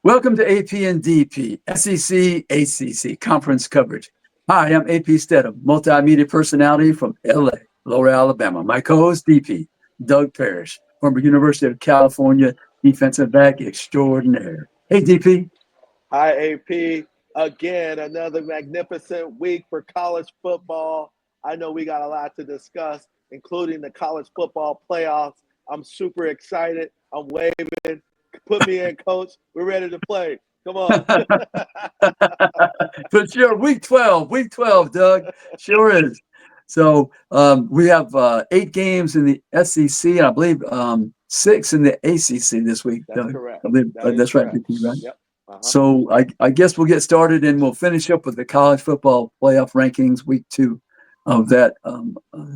Welcome to AP and DP, SEC, ACC conference coverage. Hi, I'm AP Stedham, multimedia personality from LA, Lower Alabama. My co-host DP, Doug Parrish, former University of California defensive back extraordinaire. Hey, DP. Hi, AP. Again, another magnificent week for college football. I know we got a lot to discuss, including the college football playoffs. I'm super excited. I'm waving. Put me in, coach. We're ready to play. Come on. For sure, week 12, Doug. Sure is. So we have 8 games in the SEC, and I believe 6 in the ACC this week. That's Doug. correct. I believe that's right, correct. DP, right? Yep. So I guess we'll get started and we'll finish up with the college football playoff rankings, week 2 of that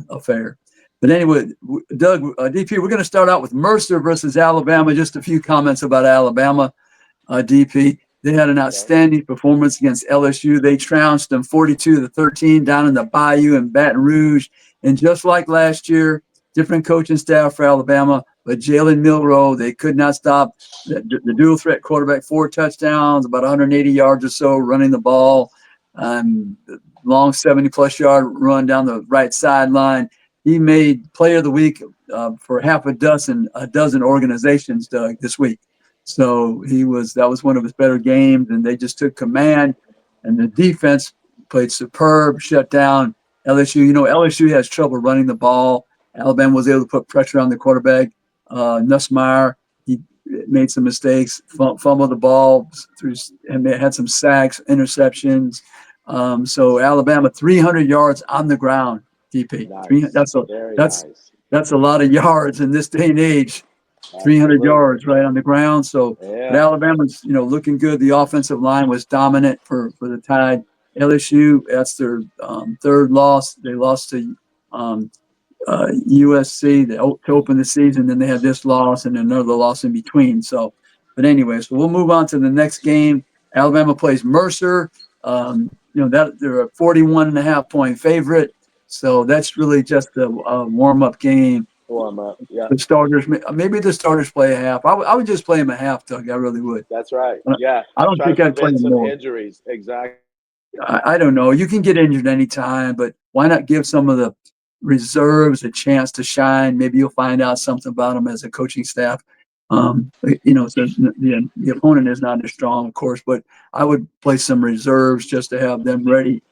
affair. But anyway, Doug, DP, we're going to start out with Mercer versus Alabama. Just a few comments about Alabama, DP. They had an outstanding performance against LSU. They trounced them 42-13 down in the Bayou in Baton Rouge. And just like last year, different coaching staff for Alabama, but Jalen Milroe, they could not stop the dual threat quarterback, 4 touchdowns, about 180 yards or so running the ball, long 70-plus yard run down the right sideline. He made Player of the Week for half a dozen organizations, Doug, this week. So that was one of his better games, and they just took command. And the defense played superb, shut down LSU. You know, LSU has trouble running the ball. Alabama was able to put pressure on the quarterback. Nussmeier, he made some mistakes, fumbled the ball and had some sacks, interceptions. So Alabama 300 yards on the ground. DP, Nice. That's a lot of yards in this day and age. 300 yards right on the ground. So but Alabama's looking good. The offensive line was dominant for the Tide. LSU, that's their third loss. They lost to USC to open the season. Then they had this loss and another loss in between. So, but anyway, so we'll move on to the next game. Alabama plays Mercer. That they're a 41.5-point favorite. So that's really just a warm-up game. Yeah. The starters, maybe the starters play a half. I would just play them a half, Doug. I really would. That's right. Yeah. I don't think I'd play them more. Injuries. Exactly. I don't know. You can get injured anytime, but why not give some of the reserves a chance to shine? Maybe you'll find out something about them as a coaching staff. So the opponent is not as strong, of course, but I would play some reserves just to have them ready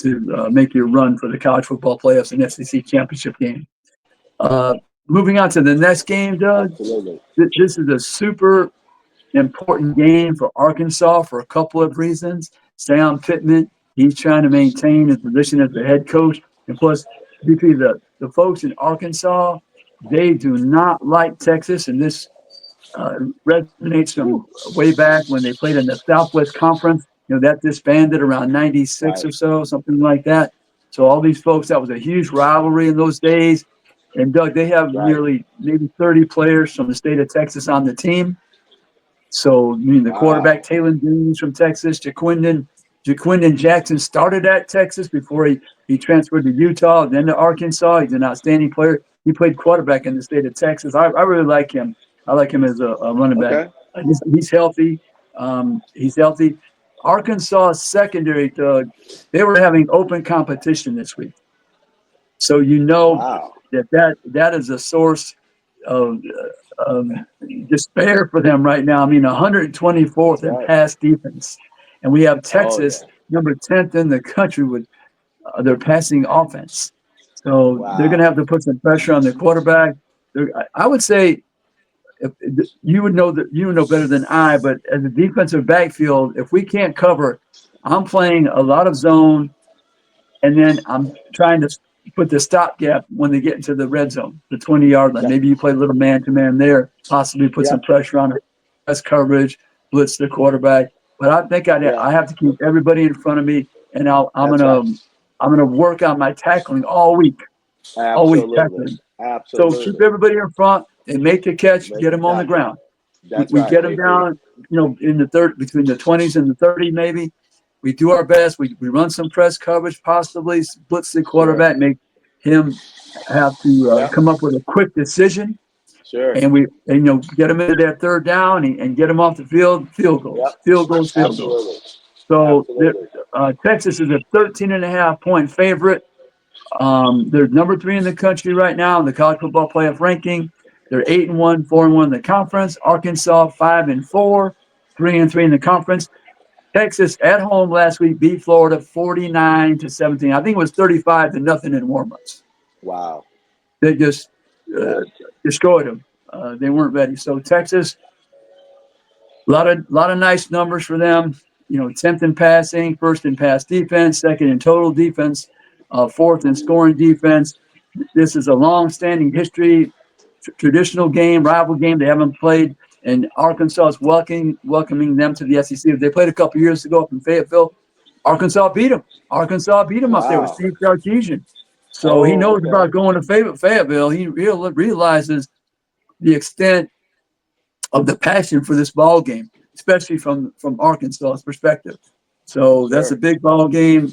to make your run for the college football playoffs and SEC championship game. Moving on to the next game, Doug. Absolutely. This is a super important game for Arkansas for a couple of reasons. Sam Pittman, he's trying to maintain his position as the head coach. And plus, the folks in Arkansas, they do not like Texas. And this resonates from way back when they played in the Southwest Conference. That disbanded around 96 or so, something like that. So all these folks, that was a huge rivalry in those days. And, Doug, they have maybe 30 players from the state of Texas on the team. So, the quarterback, Taylor Deans from Texas, Jaquindon Jackson started at Texas before he transferred to Utah, then to Arkansas. He's an outstanding player. He played quarterback in the state of Texas. I really like him. I like him as a running back. Okay. He's healthy. He's healthy. Arkansas secondary, Doug, they were having open competition this week. So that is a source of despair for them right now. 124th in pass defense. And we have Texas, number 10th in the country with their passing offense. So they're going to have to put some pressure on the quarterback. I would say, you would know better than I, but as a defensive backfield, if we can't cover, I'm playing a lot of zone, and then I'm trying to put the stopgap when they get into the red zone, the 20-yard line. Maybe you play a little man-to-man there, possibly put some pressure on press coverage, blitz the quarterback. But I think I have to keep everybody in front of me, and I'm gonna work on my tackling all week. Absolutely. All week tackling. Absolutely. So keep everybody in front and make the catch, get them on the ground. We get them down, in the third, between the 20s and the 30 maybe. We do our best. We run some press coverage, possibly blitz the quarterback, make him have to come up with a quick decision. Sure. and get them into that third down and get them off the field. Field Yep. goals, field goals, field goals. Absolutely. So Absolutely. Texas is a 13.5-point favorite. They're number 3 in the country right now in the college football playoff ranking. They're 8-1, 4-1 in the conference. Arkansas 5-4, 3-3 in the conference. Texas at home last week beat Florida 49-17. I think it was 35-0 in warmups. Wow. They just Yeah. destroyed them. They weren't ready. So Texas, a lot of nice numbers for them. 10th in passing, first in pass defense, second in total defense, fourth in scoring defense. This is a long-standing history, traditional game, rival game. They haven't played, and Arkansas is welcoming them to the SEC. They played a couple years ago up in Fayetteville. Arkansas beat them. Arkansas beat them up there with Wow. Steve Sarkisian. So he Oh, knows okay. about going to Fayetteville. He realizes the extent of the passion for this ball game, especially from Arkansas's perspective. So that's a Sure. big ball game.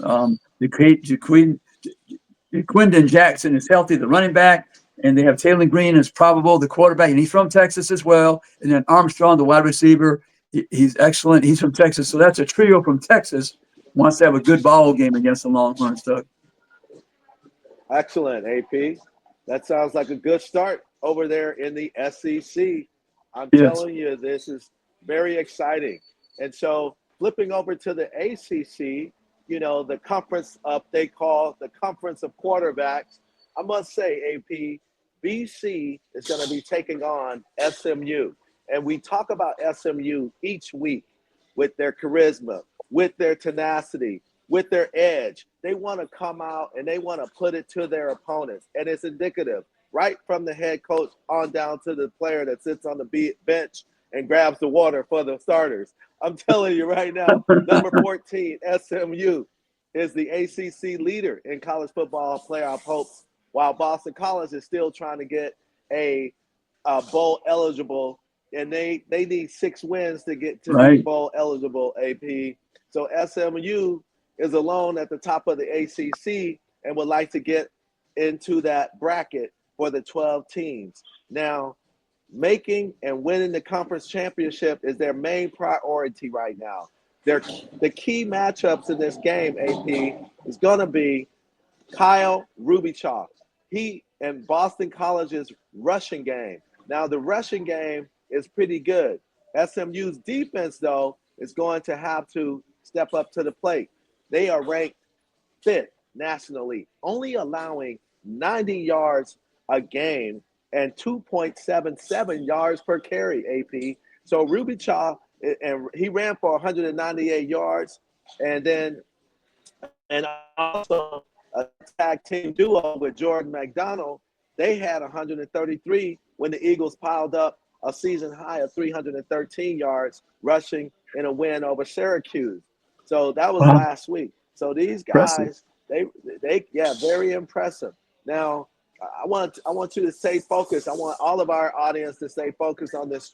Quindon Jackson is healthy, the running back, and they have Taylor Green as probable, the quarterback, and he's from Texas as well. And then Armstrong, the wide receiver, he's excellent. He's from Texas, so that's a trio from Texas. Wants to have a good ball game against the Longhorns, Doug. Excellent, AP. That sounds like a good start over there in the SEC. I'm Yes, telling you, this is very exciting. And so, flipping over to the ACC, the conference they call the conference of quarterbacks. I must say, AP, BC is going to be taking on SMU. And we talk about SMU each week with their charisma, with their tenacity, with their edge. They want to come out and they want to put it to their opponents. And it's indicative right from the head coach on down to the player that sits on the bench and grabs the water for the starters. I'm telling you right now, number 14, SMU, is the ACC leader in college football playoff hopes, while Boston College is still trying to get a bowl eligible, and they need 6 wins to get to be right. bowl eligible, AP. So SMU is alone at the top of the ACC and would like to get into that bracket for the 12 teams. Now, making and winning the conference championship is their main priority right now. The key matchups in this game, AP, is going to be Kyle Rubichaw. He and Boston College's rushing game. Now, the rushing game is pretty good. SMU's defense, though, is going to have to step up to the plate. They are ranked 5th nationally, only allowing 90 yards a game and 2.77 yards per carry, AP. So Rubichaw, and he ran for 198 yards, and also a tag team duo with Jordan McDonald. They had 133 when the Eagles piled up a season high of 313 yards rushing in a win over Syracuse. So that was Wow, last week. So these impressive. guys, yeah, very impressive. Now, I want you to stay focused. I want all of our audience to stay focused on this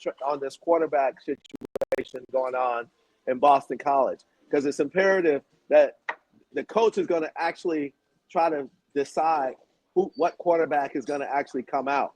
quarterback situation going on in Boston College, because it's imperative that the coach is going to actually try to decide what quarterback is going to actually come out.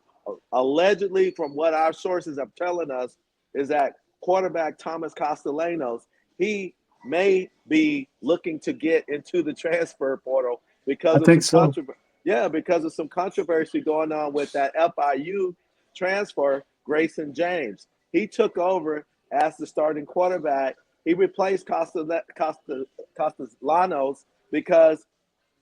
Allegedly, from what our sources are telling us, is that quarterback Thomas Castellanos, he may be looking to get into the transfer portal I because of think some so. controversy. Yeah, because of some controversy going on with that FIU transfer, Grayson James. He took over as the starting quarterback. He replaced Castellanos because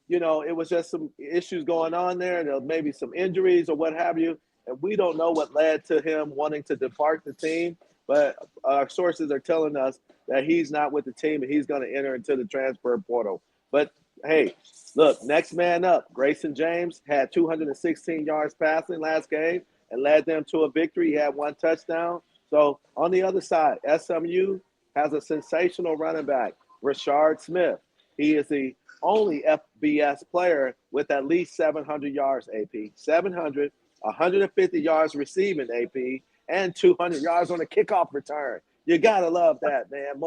it was just some issues going on there, and there was maybe some injuries or what have you. And we don't know what led to him wanting to depart the team, but our sources are telling us that he's not with the team and he's going to enter into the transfer portal. But hey, look, next man up. Grayson James had 216 yards passing last game and led them to a victory. He had 1 touchdown. So on the other side, SMU has a sensational running back, Rashard Smith. He is the only FBS player with at least 700 yards, AP. 700, 150 yards receiving, AP, and 200 yards on a kickoff return. You got to love that, man.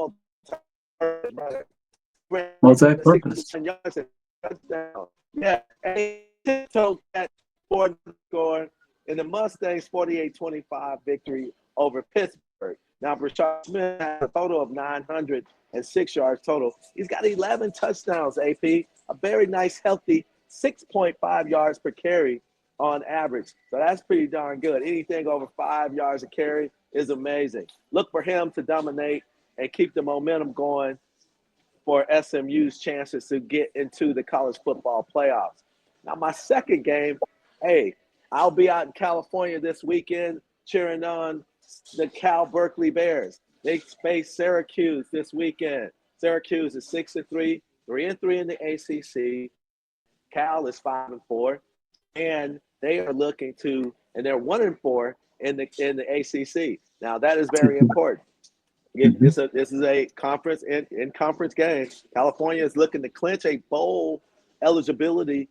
Multi-purpose. 69 yards and touchdown. Yeah, and he tiptoed that for the score. in the Mustangs' 48-25 victory over Pittsburgh. Now, Brashard Smith has a total of 906 yards total. He's got 11 touchdowns, AP, a very nice, healthy 6.5 yards per carry on average. So that's pretty darn good. Anything over 5 yards a carry is amazing. Look for him to dominate and keep the momentum going for SMU's chances to get into the college football playoffs. Now, my second game, hey, I'll be out in California this weekend cheering on the Cal Berkeley Bears. They face Syracuse this weekend. Syracuse is 6-3, 3-3 in the ACC. Cal is 5-4, and they are looking to, and they're 1-4 in the ACC. Now that is very important. This is a conference in conference game. California is looking to clinch a bowl eligibility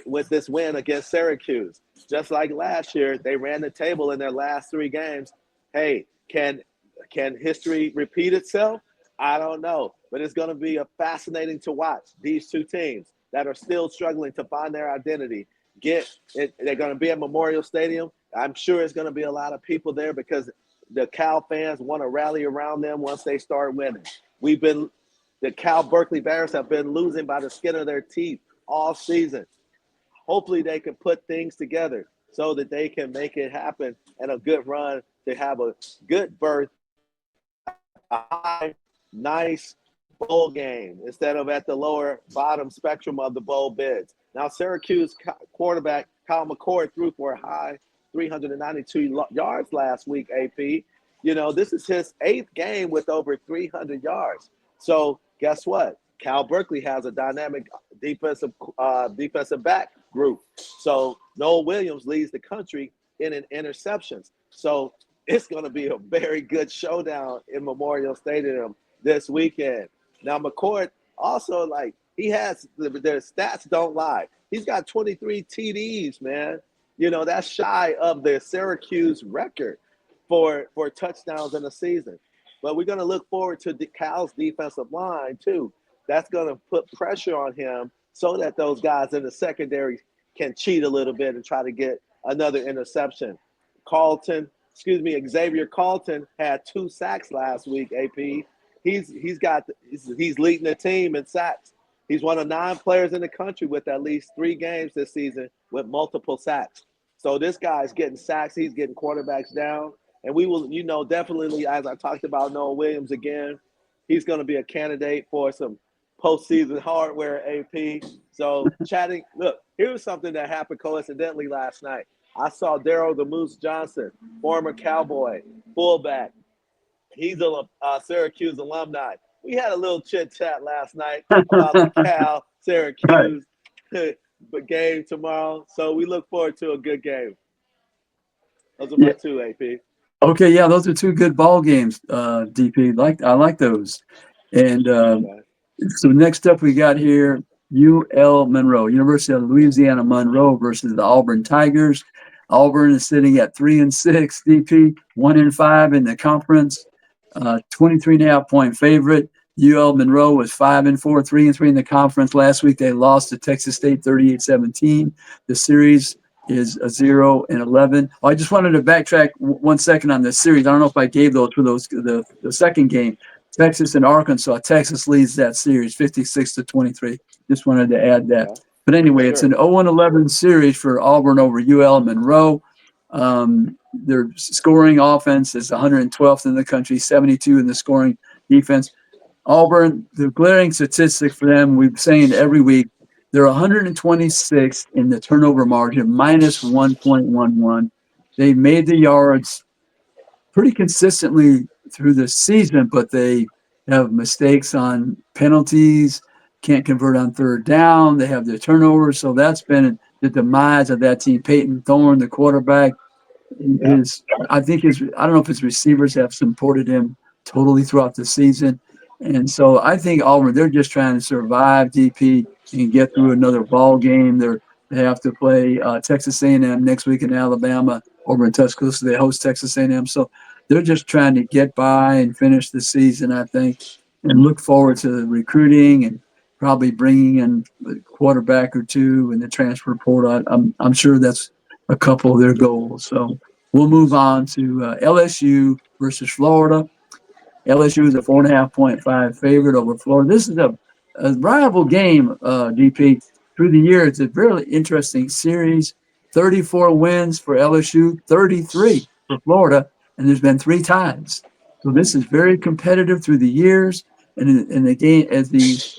with this win against Syracuse. Just like last year, they ran the table in their last 3 games. Hey, can history repeat itself? I don't know, but it's going to be fascinating to watch these two teams that are still struggling to find their identity. They're going to be at Memorial Stadium. I'm sure it's going to be a lot of people there because the Cal fans want to rally around them once they start winning. The Cal Berkeley Bears have been losing by the skin of their teeth all season. Hopefully they can put things together so that they can make it happen and a good run to have a good berth, a high, nice bowl game instead of at the lower bottom spectrum of the bowl bids. Now, Syracuse quarterback Kyle McCord threw for a high 392 yards last week, AP. You know, this is his 8th game with over 300 yards. So guess what? Cal Berkeley has a dynamic defensive back group. So Noel Williams leads the country in interceptions. So it's going to be a very good showdown in Memorial Stadium this weekend. Now, McCord also, he has their stats don't lie. He's got 23 TDs, man. You know, that's shy of the Syracuse record for touchdowns in a season. But we're going to look forward to Cal's defensive line, too. That's going to put pressure on him so that those guys in the secondary can cheat a little bit and try to get another interception. Xavier Carlton had 2 sacks last week, AP. He's leading the team in sacks. He's one of 9 players in the country with at least 3 games this season with multiple sacks. So this guy's getting sacks. He's getting quarterbacks down. And we will, definitely, as I talked about Noah Williams again, he's going to be a candidate for some postseason hardware, AP. So look, here's something that happened coincidentally last night. I saw Daryl the Moose Johnson, former Cowboy, fullback. He's a Syracuse alumni. We had a little chit-chat last night about the Cal Syracuse game tomorrow. So we look forward to a good game. Those are my 2, AP. Okay, yeah, those are 2 good ball games, DP. I like those. And so next up we got here UL Monroe, University of Louisiana Monroe versus the Auburn Tigers. Auburn is sitting at 3-6, DP, 1-5 in the conference, 23.5-point favorite. UL Monroe was 5-4, 3-3 in the conference. Last week they lost to Texas State 38-17. The series is a 0-11. Oh, I just wanted to backtrack 1 second on this series. I don't know if I gave those for the second game. Texas and Arkansas. Texas leads that series 56-23. Just wanted to add that. Yeah. But anyway, it's an 0-11 series for Auburn over UL Monroe. Their scoring offense is 112th in the country, 72 in the scoring defense. Auburn, the glaring statistic for them, we've been saying every week, they're 126 in the turnover margin, minus 1.11. They made the yards pretty consistently through the season, but they have mistakes on penalties, can't convert on 3rd down. They have their turnovers, so that's been the demise of that team. Peyton Thorne, the quarterback, I don't know if his receivers have supported him totally throughout the season. And so I think Auburn, they're just trying to survive, DP, and get through another ball game. They have to play Texas A&M next week in Alabama over in Tuscaloosa. They host Texas A&M. So they're just trying to get by and finish the season, I think, and look forward to the recruiting and probably bringing in a quarterback or 2 in the transfer portal. I'm sure that's a couple of their goals. So we'll move on to LSU versus Florida. LSU is a 4.5 favorite over Florida. This is a rival game, DP. Through the year, it's a really interesting series. 34 wins for LSU, 33 for Florida, and there's been three ties. So this is very competitive through the years. And in the game, as the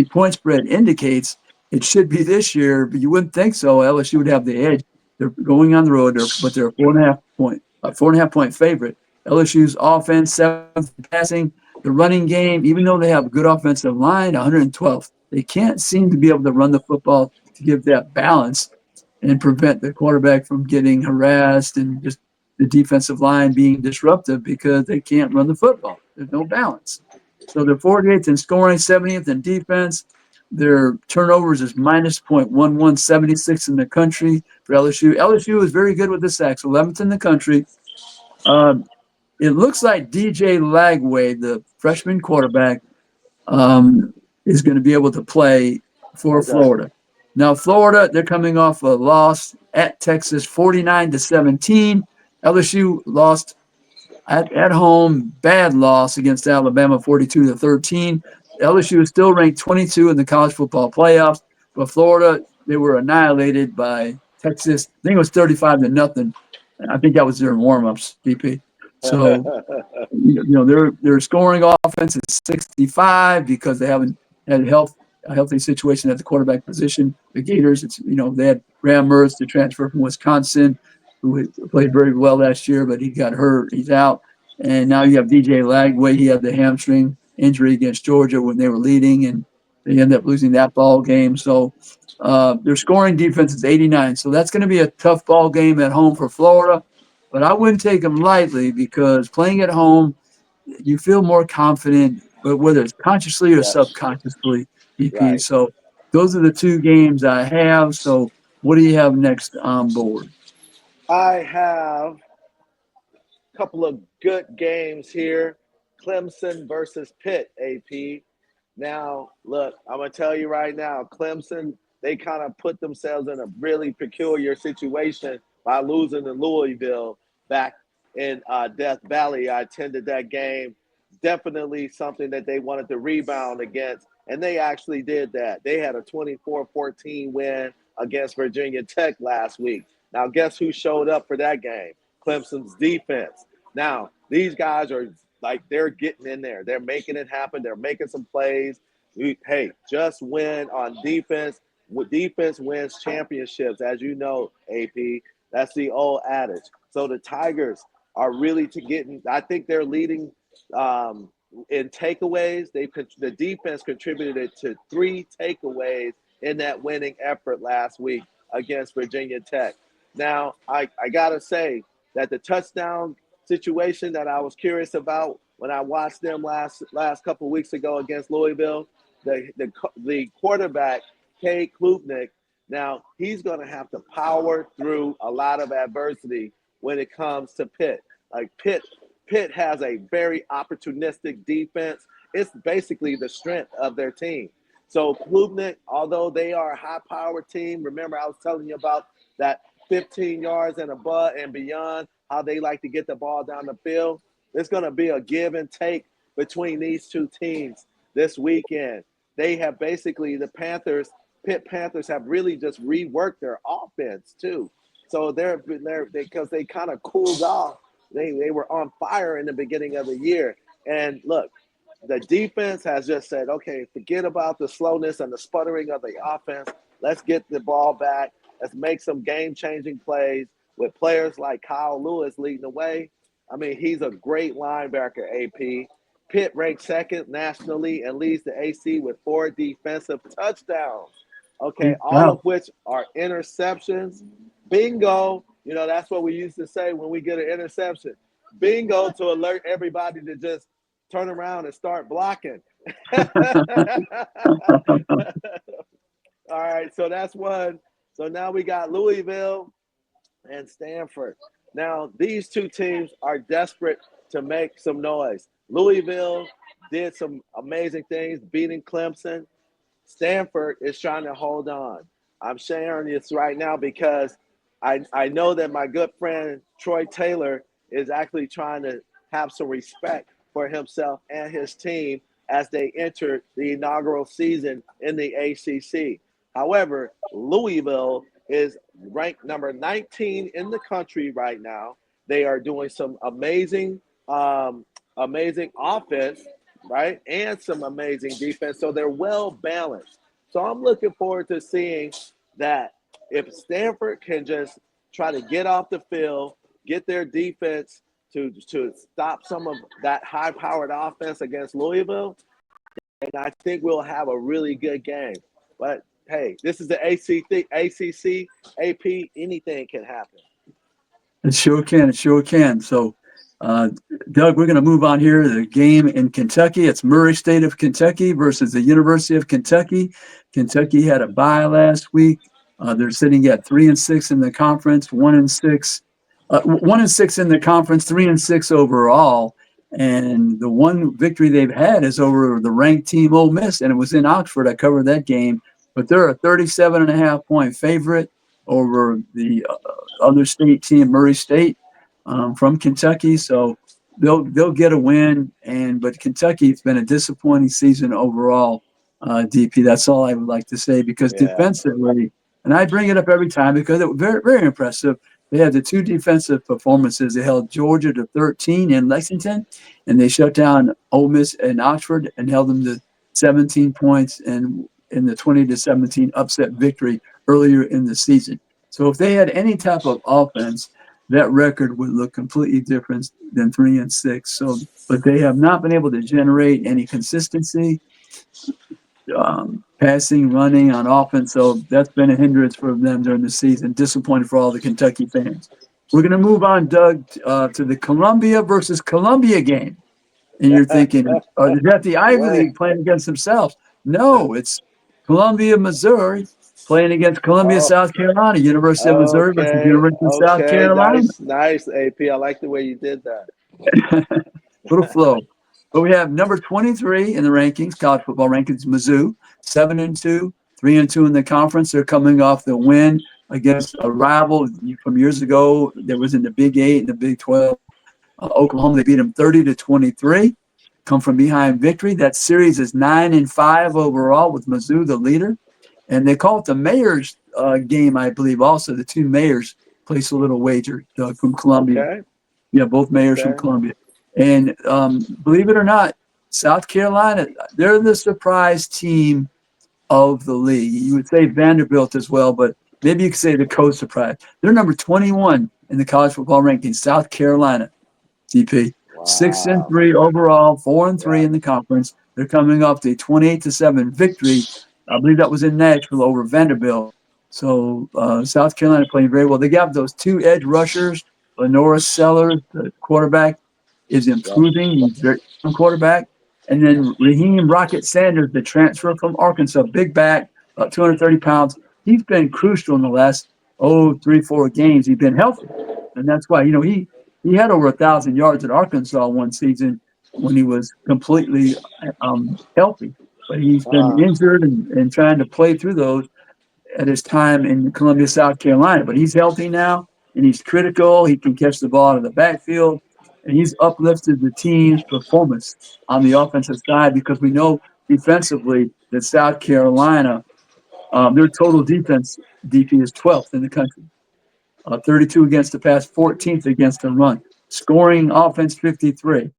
point spread indicates, it should be this year, but you wouldn't think so. LSU would have the edge. They're going on the road, but they're a 4.5 point favorite. LSU's offense, seventh passing, the running game, even though they have a good offensive line, 112th, they can't seem to be able to run the football to give that balance and prevent the quarterback from getting harassed and just the defensive line being disruptive because they can't run the football. There's no balance. So they're 48th in scoring, 70th in defense. Their turnovers is minus 0.1176 in the country for LSU. LSU is very good with the sacks, 11th in the country. Uh, it looks like DJ Lagway, the freshman quarterback, is going to be able to play for Okay. Florida. Now, Florida, they're coming off a loss at Texas, 49-17. LSU lost at home, bad loss against Alabama, 42-13. LSU is still ranked 22 in the college football playoffs, but Florida, they were annihilated by Texas. I think it was 35-0. I think that was their warm-ups, DP. So their scoring offense is 65 because they haven't had a healthy situation at the quarterback position. The Gators, they had Graham Mertz to transfer from Wisconsin, who played very well last year, but he got hurt. He's out. And now you have DJ Lagway. He had the hamstring injury against Georgia when they were leading, and they ended up losing that ball game. So their scoring defense is 89. So that's going to be a tough ball game at home for Florida. But I wouldn't take them lightly because playing at home, you feel more confident, but whether it's consciously or Yes. subconsciously, EP. Right. So those are the two games I have. So what do you have next on board? I have a couple of good games here. Clemson versus Pitt, AP. Now, look, I'm going to tell you right now, Clemson, they kind of put themselves in a really peculiar situation by losing to Louisville back in Death Valley. I attended that game. Definitely something that they wanted to rebound against, and they actually did that. They had a 24-14 win against Virginia Tech last week. Now, guess who showed up for that game? Clemson's defense. Now, these guys are like they're getting in there. They're making it happen. They're making some plays. Hey, just win on defense. Defense wins championships, as you know, AP. That's the old adage. So the Tigers are really to getting. I think they're leading in takeaways. The defense contributed to 3 takeaways in that winning effort last week against Virginia Tech. Now, I gotta say that the touchdown situation that I was curious about when I watched them last couple of weeks ago against Louisville. The quarterback, Cade Klubnik, now he's going to have to power through a lot of adversity when it comes to Pitt. Like Pitt has a very opportunistic defense. It's basically the strength of their team. So Klubnik, although they are a high-powered team, remember I was telling you about that 15 yards and above and beyond, how they like to get the ball down the field. It's going to be a give and take between these two teams this weekend. They have basically Pitt Panthers have really just reworked their offense too. So they're because they kind of cooled off. They were on fire in the beginning of the year. And look, the defense has just said, okay, forget about the slowness and the sputtering of the offense. Let's get the ball back. Let's make some game-changing plays with players like Kyle Lewis leading the way. I mean, he's a great linebacker, AP. Pitt ranks second nationally and leads the AC with 4 defensive touchdowns. Okay, all Wow. of which are interceptions. Bingo. That's what we used to say when we get an interception. Bingo, to alert everybody to just turn around and start blocking. All right, so that's one. So now we got Louisville and Stanford. Now, these two teams are desperate to make some noise. Louisville did some amazing things, beating Clemson. Stanford is trying to hold on. I'm sharing this right now because I know that my good friend Troy Taylor is actually trying to have some respect for himself and his team as they enter the inaugural season in the ACC. However, Louisville is ranked number 19 in the country right now. They are doing some amazing offense, right, and some amazing defense. So they're well balanced. So I'm looking forward to seeing that if Stanford can just try to get off the field, get their defense to stop some of that high-powered offense against Louisville, and I think we'll have a really good game. But hey, this is the ACC, AP. Anything can happen. It sure can. It sure can. So, uh, Doug, we're going to move on here to the game in Kentucky. It's Murray State of Kentucky versus the University of Kentucky. Kentucky had a bye last week. They're sitting at 3-6 in the conference, 1-6, 1-6 in the conference, 3-6 overall. And the one victory they've had is over the ranked team Ole Miss, and it was in Oxford. I covered that game, but they're a 37.5-point favorite over the other state team, Murray State, from Kentucky. So they'll get a win. But Kentucky's been a disappointing season overall. DP, that's all I would like to say, because Yeah. defensively, and I bring it up every time because it was very, very impressive. They had the two defensive performances. They held Georgia to 13 in Lexington, and they shut down Ole Miss in Oxford and held them to 17 points and in the 20-17 upset victory earlier in the season. So if they had any type of offense, that record would look completely different than 3-6. So, but they have not been able to generate any consistency, passing, running on offense. So that's been a hindrance for them during the season. Disappointing for all the Kentucky fans. We're going to move on, Doug, to the Columbia versus Columbia game. And you're thinking, is that the Ivy Right. League playing against themselves? No, it's Columbia, Missouri playing against Columbia, Oh, South Carolina. University of Missouri versus okay. University of South Okay. Carolina. Nice, AP. I like the way you did that. Little flow. But we have number 23 in the rankings, college football rankings, Mizzou, 7-2, 3-2 in the conference. They're coming off the win against a rival from years ago that was in the Big 8 and the Big 12. Oklahoma, they beat them 30-23. Come from behind victory. That series is 9-5 overall, with Mizzou the leader. And they call it the mayor's game, I believe. Also, the two mayors place a little wager from Columbia. Okay. Yeah, both mayors from Okay. Columbia. And believe it or not, South Carolina, they're the surprise team of the league. You would say Vanderbilt as well, but maybe you could say the co-surprise. They're number 21 in the college football rankings, South Carolina. DP. Wow. 6-3 overall, 4-3 Yeah. in the conference. They're coming off the 28-7 victory. I believe that was in Nashville over Vanderbilt. So South Carolina playing very well. They got those two edge rushers. Lenora Sellers, the quarterback, is Yep. improving. He's very good quarterback. And then Raheem Rocket Sanders, the transfer from Arkansas, big back, about 230 pounds. He's been crucial in the last 3-4 games. He's been healthy, and that's why he had over 1,000 yards at Arkansas one season when he was completely healthy. But he's been Uh, injured and trying to play through those at his time in Columbia, South Carolina. But he's healthy now, and he's critical. He can catch the ball out of the backfield, and he's uplifted the team's performance on the offensive side, because we know defensively that South Carolina, their total defense DP is 12th in the country. 32 against the pass, 14th against the run. Scoring offense, 53.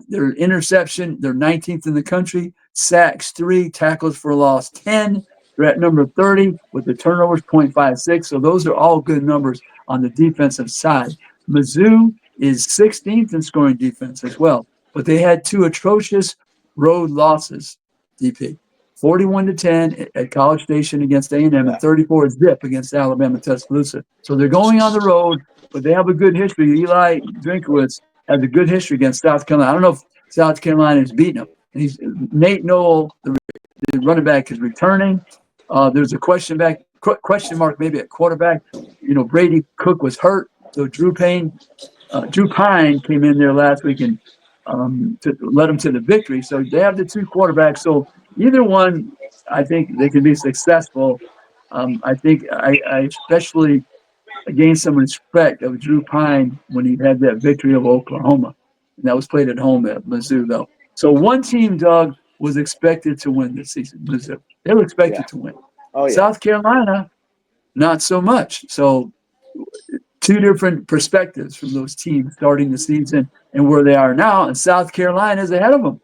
Their interception, they're 19th in the country. Sacks, 3. Tackles for loss, 10. They're at number 30 with the turnovers, 0.56. So those are all good numbers on the defensive side. Mizzou is 16th in scoring defense as well, but they had two atrocious road losses, DP. 41-10 at College Station against A&M, yeah. and 34-zip against Alabama Tuscaloosa. So they're going on the road, but they have a good history. Eli Drinkowitz has a good history against South Carolina. I don't know if South Carolina has beaten them. Nate Noel, the running back, is returning. There's a question mark maybe at quarterback. Brady Cook was hurt, so Drew Pine came in there last week and to led them to the victory. So they have the two quarterbacks. So either one, I think they can be successful. I think I especially gained some respect of Drew Pine when he had that victory over Oklahoma. And that was played at home at Mizzou, though. So one team, Doug, was expected to win this season, Mizzou. They were Yeah. expected to win. Oh yeah. South Carolina, not so much. So two different perspectives from those teams starting the season and where they are now. And South Carolina is ahead of them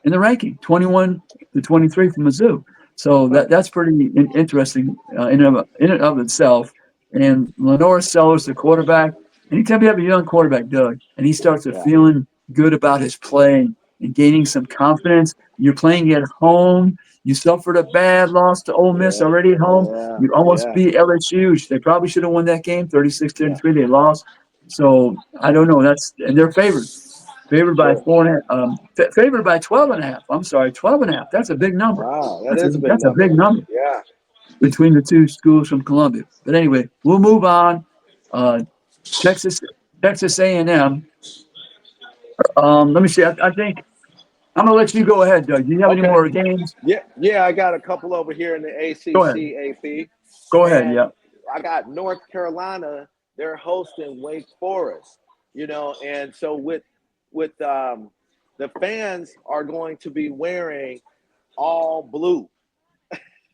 in the ranking, 21 to 23 from Mizzou. So that's pretty interesting in and of itself. And Lenore Sellers, the quarterback, anytime you have a young quarterback, Doug, and he starts to Yeah. feeling good about his play and gaining some confidence, you're playing at home. You suffered a bad loss to Ole Miss Yeah. already at home. Yeah. You almost Yeah. beat LSU. They probably should have won that game, Yeah. 36-33. They lost. So I don't know. And they're favored. Favored by Sure. 4.5. Favored by 12 and a half. I'm sorry, 12 and a half. That's a big number. Wow, that That's a is a big that's a number. big number Yeah. between the two schools from Columbia. But anyway, we'll move on. Uh, Texas Texas A&M. Let me see. I think I'm gonna let you go ahead, Doug. Do you have any Okay. more games? Yeah. Yeah. I got a couple over here in the Go ahead. ACC AP, Go ahead. and Yeah. I got North Carolina. They're hosting Wake Forest. And so with the fans are going to be wearing all blue.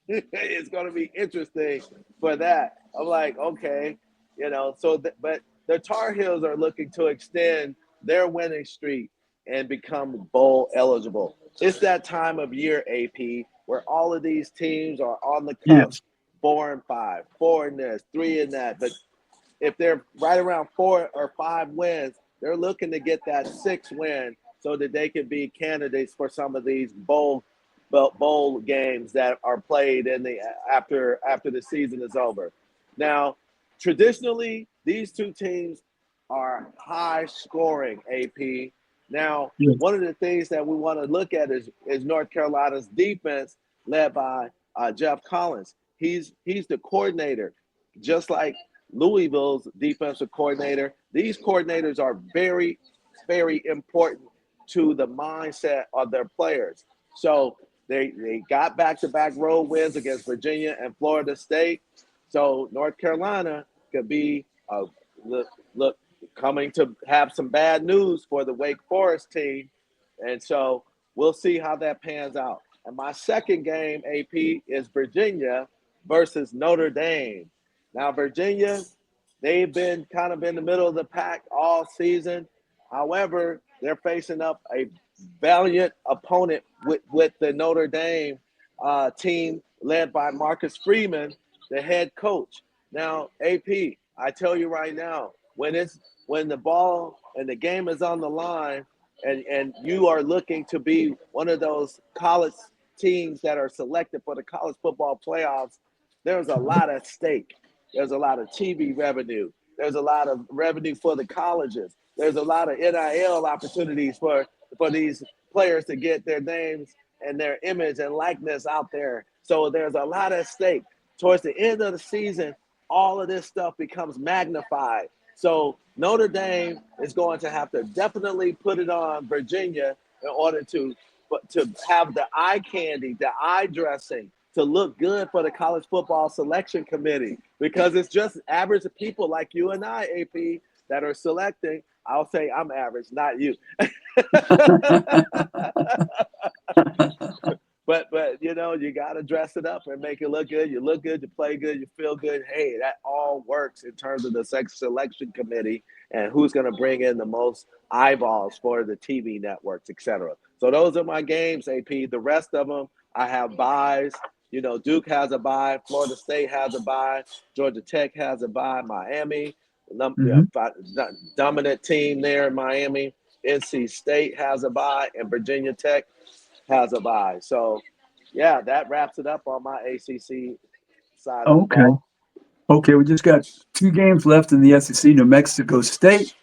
It's going to be interesting for that. I'm like, okay, but the Tar Heels are looking to extend their winning streak and become bowl eligible. It's that time of year, AP, where all of these teams are on the cusp, Yes. 4-5, four in this, three in that. But if they're right around 4 or 5 wins, they're looking to get that sixth win so that they can be candidates for some of these bowl games that are played in the after the season is over. Now, traditionally, these two teams are high scoring. AP. Now, Yes. one of the things that we want to look at is North Carolina's defense, led by Jeff Collins. He's the coordinator, just like Louisville's defensive coordinator. These coordinators are very, very important to the mindset of their players. So they got back-to-back road wins against Virginia and Florida State. So North Carolina could be look coming to have some bad news for the Wake Forest team, and so we'll see how that pans out. And my second game, AP, is Virginia versus Notre Dame. Now Virginia, they've been kind of in the middle of the pack all season. However, they're facing up a valiant opponent with the Notre Dame team led by Marcus Freeman, the head coach. Now, AP, I tell you right now, when the ball and the game is on the line, and you are looking to be one of those college teams that are selected for the college football playoffs, there's a lot at stake. There's a lot of TV revenue. There's a lot of revenue for the colleges. There's a lot of NIL opportunities for these players to get their names and their image and likeness out there. So there's a lot at stake. Towards the end of the season, all of this stuff becomes magnified. So Notre Dame is going to have to definitely put it on Virginia in order to have the eye candy, the eye dressing, to look good for the college football selection committee, because it's just average people like you and I, AP, that are selecting. I'll say I'm average, not you. But you got to dress it up and make it look good. You look good, you play good, you feel good. Hey, that all works in terms of the sex selection committee and who's going to bring in the most eyeballs for the TV networks, etc. So those are my games, AP. The rest of them, I have buys. Duke has a bye, Florida State has a bye, Georgia Tech has a bye, Miami, Mm-hmm. dominant team there in Miami. NC State has a bye, and Virginia Tech has a bye. So, yeah, that wraps it up on my ACC side of the Okay. ball. Okay. We just got two games left in the SEC. New Mexico State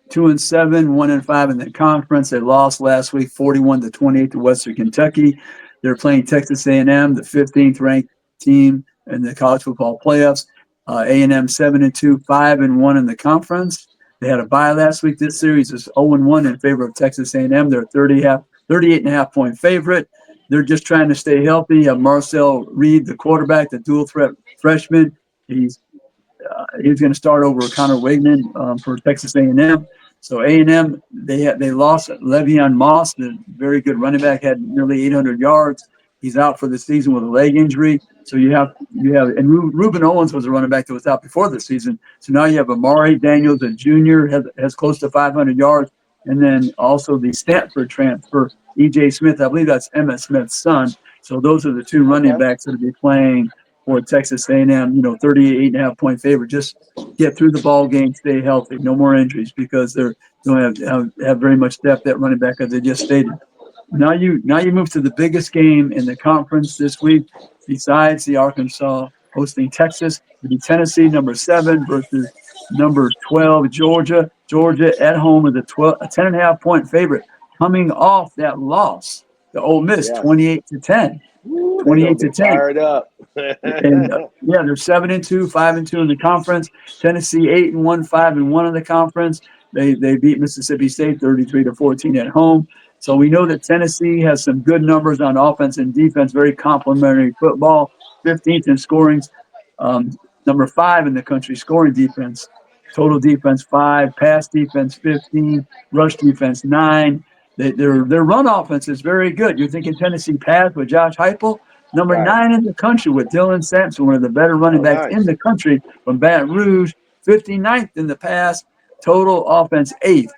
2-7, 1-5 in the conference. They lost last week, 41-28 to Western Kentucky. They're playing Texas A&M, the 15th ranked team in the college football playoffs. A&M 7-2, 5-1 in the conference. They had a bye last week. This series is 0-1 in favor of Texas A&M. They're 38.5 point favorite. They're just trying to stay healthy. Marcel Reed, the quarterback, the dual threat freshman, he's He's going to start over Connor Wigman for Texas A&M. So A&M, they lost Le'Veon Moss, the very good running back, had nearly 800 yards. He's out for the season with a leg injury. So and Reuben Owens was a running back that was out before the season. So now you have Amari Daniels, a junior, has close to 500 yards, and then also the Stanford transfer, E.J. Smith. I believe that's Emmitt Smith's son. So those are the two running Okay. backs that will be playing for Texas A&M. 38.5-point favorite. Just get through the ball game, stay healthy, no more injuries because they don't have very much depth at running back as they just stated. Now you move to the biggest game in the conference this week, besides the Arkansas hosting Texas, to be Tennessee number 7 versus number 12 Georgia. Georgia at home is a 10.5-point favorite, coming off that loss to Ole Miss, Yes. 28-10. Woo, they're gonna 28 to be 10. fired up. And they're 7-2, 5-2 in the conference. Tennessee 8-1, 5-1 in the conference. They beat Mississippi State 33-14 at home. So we know that Tennessee has some good numbers on offense and defense, very complimentary football. 15th in scoring, um, number 5 in the country scoring defense. Total defense 5, pass defense 15, rush defense 9. Their run offense is very good. You're thinking Tennessee pass with Josh Heupel. Number Right. 9 in the country with Dylan Sampson, one of the better running Oh, backs in nice. the country from Baton Rouge. 59th in the pass, total offense 8th.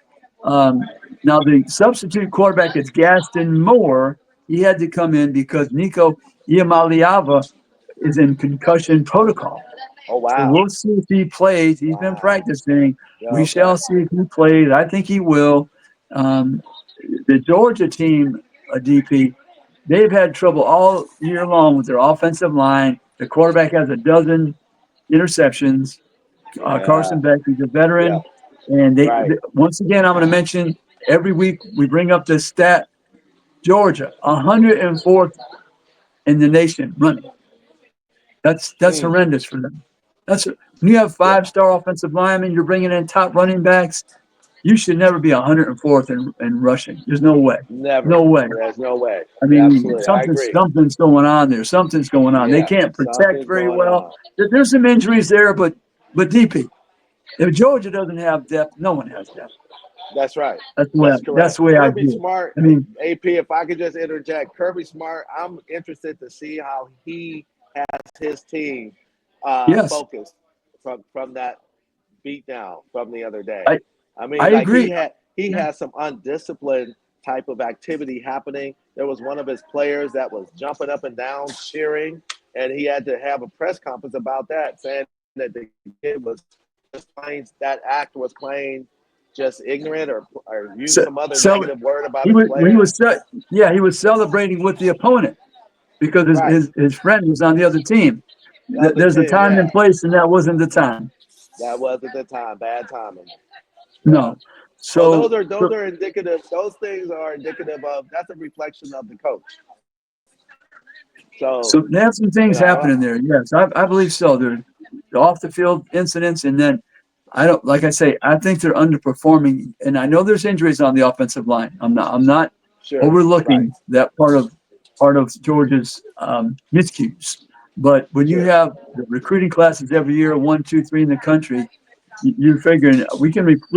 Now the substitute quarterback is Gaston Moore. He had to come in because Nico Iamaleava is in concussion protocol. Oh, So wow. we'll see if he plays. He's been Wow. practicing. Yeah, We okay. shall see if he plays. I think he will. Um, the Georgia team, DP, they've had trouble all year long with their offensive line. The quarterback has a dozen interceptions. Yeah. Carson Beck, he's a Yeah. veteran. And Right. once again, I'm going to mention every week we bring up this stat. Georgia, 104th in the nation running. That's Mm. horrendous for them. When you have Yeah. 5-star offensive linemen, you're bringing in top running backs. You should never be 104th in rushing. There's no way. Never. No way. There's no way. I Yeah, mean, absolutely. I something's agree. something's going on there. Something's going on. They Yeah. can't protect Something's very going well. on. There's some injuries there, but DP, if Georgia doesn't have depth, no one has depth. That's right. That's the way That's that's correct. the way I Kirby view it. Smart, I mean, AP, if I could just interject, Kirby Smart, I'm interested to see how he has his team yes, focused from that beatdown from the other day. I I I mean, like agree. he Yeah. has some undisciplined type of activity happening. There was one of his players that was jumping up and down, cheering, and he had to have a press conference about that, saying that the kid was just playing, that act was playing just ignorant or use So, some other so negative word about he his was when he player. was yeah, he was celebrating with the opponent because Right. his friend was on the other team. The other There's a team, time and yeah. place, and that wasn't the time. That was at the time. Bad timing. Yeah. No. So So, those are indicative. Those things are indicative of that's a reflection of the coach. So so they have some you things know, happening there. Yes, I believe so. They're off the field incidents, and then I don't like I say. I think they're underperforming, and I know there's injuries on the offensive line. I'm not sure, right, overlooking that part of Georgia's miscues. But when you sure, have the recruiting classes every year, 1, 2, 3 in the country, you're figuring we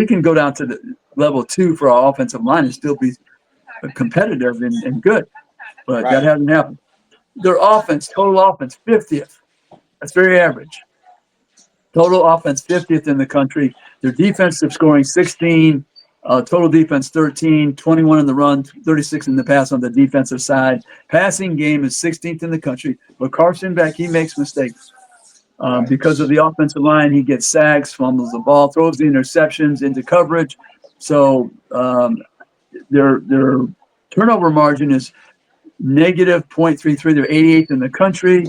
can go down to the level 2 for our offensive line and still be competitive and good. But that right, hasn't happened. Their offense, total offense, 50th. That's very average. Total offense, 50th in the country. Their defensive scoring, 16. Total defense, 13. 21 in the run, 36 in the pass on the defensive side. Passing game is 16th in the country. But Carson Beck, he makes mistakes. right. Because of the offensive line, he gets sacks, fumbles the ball, throws the interceptions into coverage. So their turnover margin is negative 0.33. They're 88th in the country.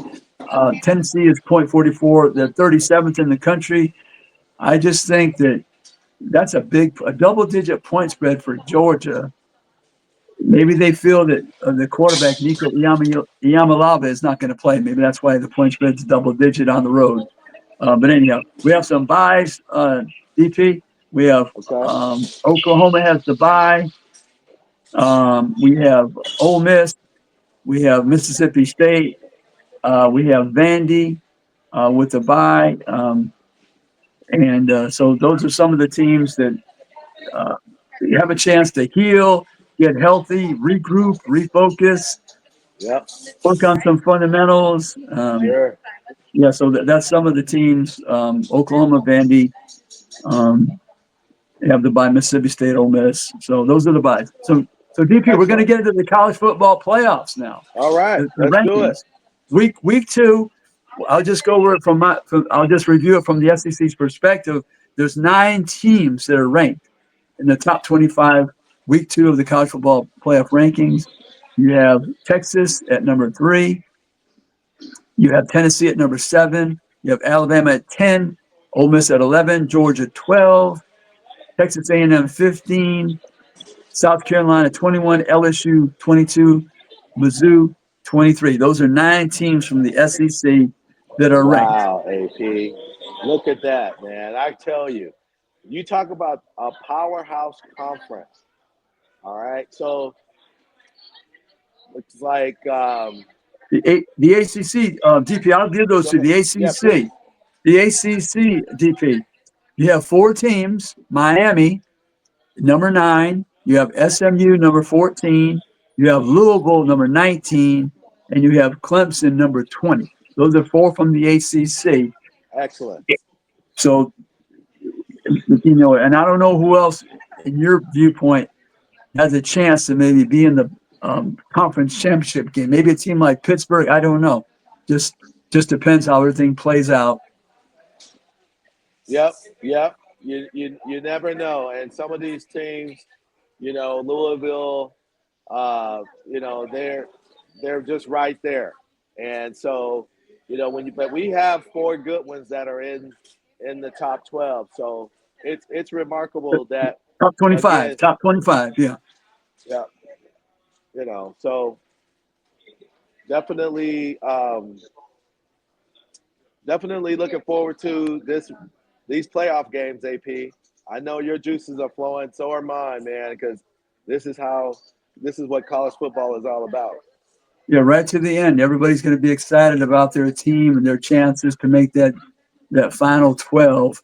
Tennessee is 0.44. They're 37th in the country. I just think that's a double-digit point spread for Georgia. Maybe they feel that the quarterback, Nico Iamaleava, is not going to play. Maybe that's why the point spread is double-digit on the road. But anyhow, we have some buys, DP. We have Okay, Oklahoma has the bye. We have Ole Miss. We have Mississippi State. We have Vandy with the bye. And so those are some of the teams that uh, you have a chance to heal, get healthy, regroup, refocus, Yep. work on some fundamentals. Sure. Yeah, so that's some of the teams. Oklahoma, Vandy, um, you have the bye, Mississippi State, Ole Miss. So those are the byes. So DP, we're going to Excellent. get into the college football playoffs now. All right. The Let's do it. rankings. Week 2. I'll just go over it I'll just review it from the SEC's perspective. There's 9 teams that are ranked in the top 25. Week 2 of the college football playoff rankings. You have Texas at number 3. You have Tennessee at number 7. You have Alabama at 10. Ole Miss at 11. Georgia 12. Texas A&M 15. South Carolina 21, LSU 22, Mizzou 23. Those are 9 teams from the SEC that are ranked. Wow, AP. Look at that, man. I tell you, you talk about a powerhouse conference. All right. So it's like, The ACC, DP, I'll give those go to ahead. the Yeah, please. ACC. The ACC, DP, you have 4 teams. Miami, number 9. You have SMU, number 14. You have Louisville, number 19. And you have Clemson, number 20. Those are 4 from the ACC. Excellent. So, and I don't know who else, in your viewpoint, has a chance to maybe be in the conference championship game. Maybe a team like Pittsburgh. I don't know. Just depends how everything plays out. Yep. Yep. You never know. And some of these teams, Louisville, they're just right there. And so, but we have 4 good ones that are in the top 12. So it's remarkable that, Top 25. again, Top 25. Yeah. yeah, so definitely, definitely looking forward to these playoff games, AP. I know your juices are flowing, so are mine, man, because this is what college football is all about. Yeah. Right to the end. Everybody's going to be excited about their team and their chances to make that final 12.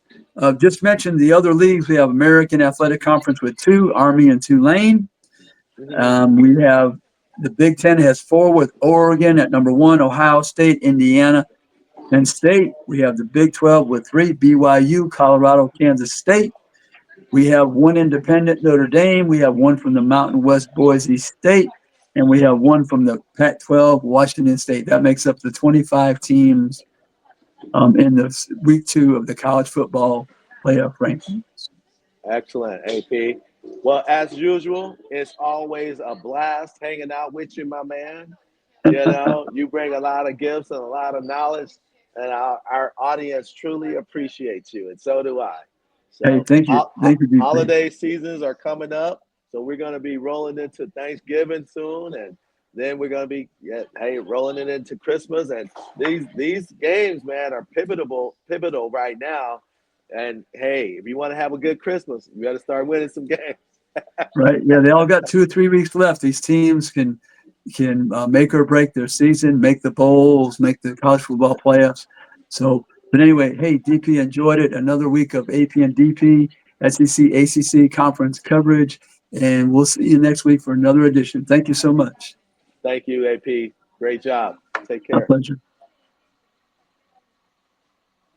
Just mentioned the other leagues. We have American Athletic Conference with 2, Army and Tulane. Mm-hmm. We have the Big Ten has 4 with Oregon at number 1, Ohio State, Indiana, Penn State. We have the Big 12 with 3, BYU, Colorado, Kansas State. We have 1 independent, Notre Dame. We have 1 from the Mountain West, Boise State. And we have 1 from the Pac-12, Washington State. That makes up the 25 teams in the week 2 of the college football playoff ranking. Excellent, AP. Well, as usual, it's always a blast hanging out with you, my man. You bring a lot of gifts and a lot of knowledge, and our audience truly appreciates you, and so do I. Hey, So, thank you. Thank you, DP. holiday seasons are coming up, so we're going to be rolling into Thanksgiving soon, and then we're going to be rolling it into Christmas. And these games, man, are pivotal right now. And hey, if you want to have a good Christmas, you got to start winning some games. Right. Yeah, they all got 2 or 3 weeks left. These teams can make or break their season, make the bowls, make the college football playoffs. So, but anyway, hey, DP, enjoyed it. Another week of AP and DP, SEC, ACC conference coverage, and we'll see you next week for another edition. Thank you so much. Thank you, AP. Great job. Take My care. pleasure.